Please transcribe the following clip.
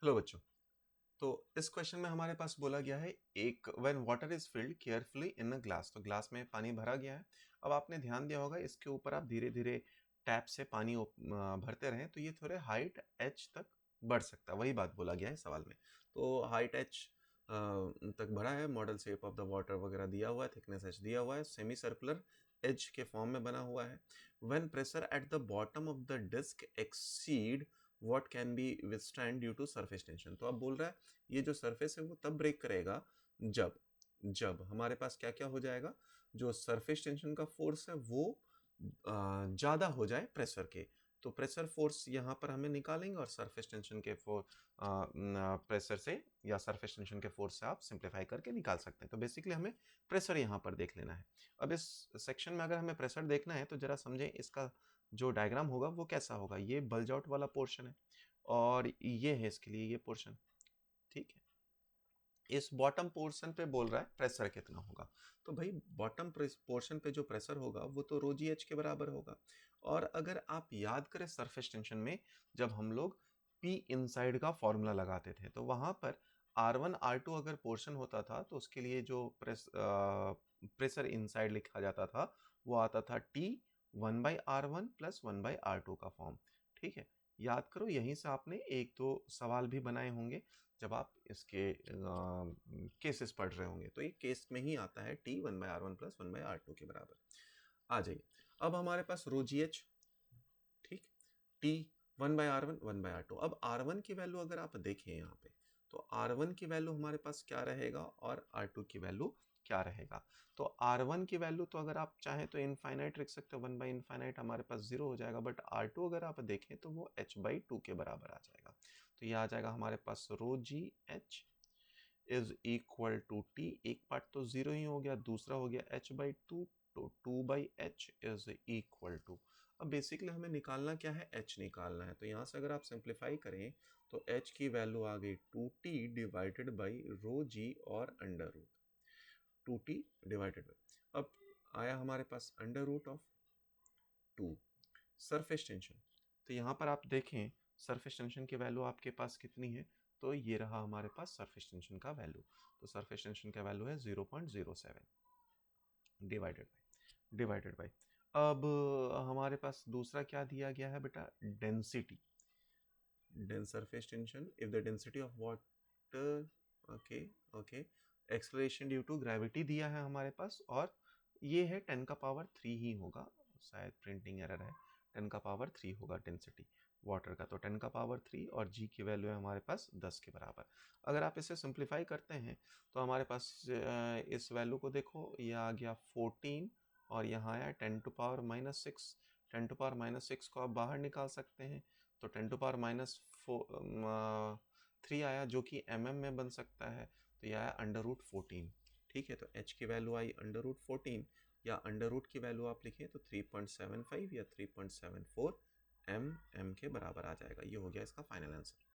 Hello बच्चों। तो इस क्वेश्चन में हमारे पास बोला गया है एक when water is filled carefully in a glass, तो ग्लास में पानी भरा गया है। अब आपने ध्यान दिया होगा इसके ऊपर आप धीरे धीरे टैप से पानी भरते रहें तो ये थोड़े हाइट एच तक बढ़ सकता है, वही बात बोला गया है सवाल में। तो हाइट एच तक बढ़ा है, model shape of the water वगैरह दिया हुआ है, थिकनेस एच दिया हुआ है, सेमी सर्कुलर एज के फॉर्म में बना हुआ है। When pressure at the bottom of the disc exceed what can be withstand due to surface tension. तो अब बोल रहा है ये जो सरफेस है वो तब ब्रेक करेगा जब जब हमारे पास क्या क्या हो जाएगा, जो सरफेस टेंशन का फोर्स है वो ज़्यादा हो जाए प्रेशर के। तो प्रेशर फोर्स यहाँ पर हमें निकालेंगे और सरफेस टेंशन के प्रेशर से या सरफेस टेंशन के फोर्स से आप सिंप्लीफाई करके निकाल सकते हैं। तो बेसिकली हमें प्रेशर यहाँ पर देख लेना है। अब इस सेक्शन में अगर हमें प्रेशर देखना है तो जरा समझें इसका जो डायग्राम होगा वो कैसा होगा। ये बल्ज आउट वाला पोर्शन है और ये है इसके लिए ये पोर्शन, ठीक है। इस बॉटम पोर्शन पे बोल रहा है प्रेशर कितना होगा। तो भाई बॉटम पोर्शन पे जो प्रेशर होगा वो तो रो जी एच के बराबर होगा। और अगर आप याद करें सरफेस टेंशन में जब हम लोग पी इनसाइड का फॉर्मूला लगाते थे तो वहां पर R1 R2 अगर पोर्शन होता था तो उसके लिए जो प्रेशर इनसाइड लिखा जाता था वो आता था टी 1/R1 प्लस 1/R2 का फॉर्म, ठीक है। याद करो यहीं से आपने एक दो सवाल भी बनाए होंगे जब आप इसके केसेस पढ़ रहे होंगे। तो ये केस में ही आता है टी 1/R1 प्लस 1/R2 के बराबर। आ जाइए, अब हमारे पास रो जी एच, ठीक, टी 1/R1 1/R2। अब R1 की वैल्यू अगर आप देखें यहाँ पे तो R1 की वैल्यू हमारे पास क्या रहेगा और R2 की वैल्यू क्या रहेगा। तो R1 की वैल्यू तो अगर आप चाहें तो इनफाइनाइट रख सकते हो, 1/इनफाइनाइट हमारे पास 0 हो जाएगा। बट R2 अगर आप देखें तो वो h/2 के बराबर आ जाएगा। तो ये आ जाएगा हमारे पास rho g h is equal to T, एक पार्ट तो जीरो ही हो गया, दूसरा हो गया h/2, तो 2/h इज इक्वल टू, अब बेसिकली हमें निकालना क्या है, h निकालना है। तो यहाँ से अगर आप सिंप्लीफाई करें तो h की वैल्यू आ गई 2t डिवाइडेड बाई रो जी और under root 2t divided by, अब आया हमारे पास under root of 2 surface tension. तो यहाँ पर आप देखें सरफेस टेंशन की वैल्यू आपके पास कितनी है, तो ये रहा हमारे पास सरफेस टेंशन का वैल्यू। तो सरफेस टेंशन का वैल्यू है 0.07 डिवाइडेड बाई अब हमारे पास दूसरा क्या दिया गया है बेटा, density, dense surface tension if the density of water, okay okay, acceleration due to gravity दिया है हमारे पास और ये है 10⁻³ ही होगा, शायद प्रिंटिंग एरर है, 10⁻³ होगा डेंसिटी वाटर का। तो 10⁻³ और जी की वैल्यू है हमारे पास 10 के बराबर। अगर आप इसे सिंप्लीफाई करते हैं तो हमारे पास इस वैल्यू को देखो, ये आ गया 14 और यहाँ आया 10⁻⁻6। 10⁻⁻6 को आप बाहर निकाल सकते हैं तो 10⁻³ आया जो कि में बन सकता है। तो यह आया √14, ठीक है। तो h की वैल्यू आई √14 या अंडर रूट की वैल्यू आप लिखें तो 3.75 या 3.74 mm के बराबर आ जाएगा। ये हो गया इसका फाइनल आंसर।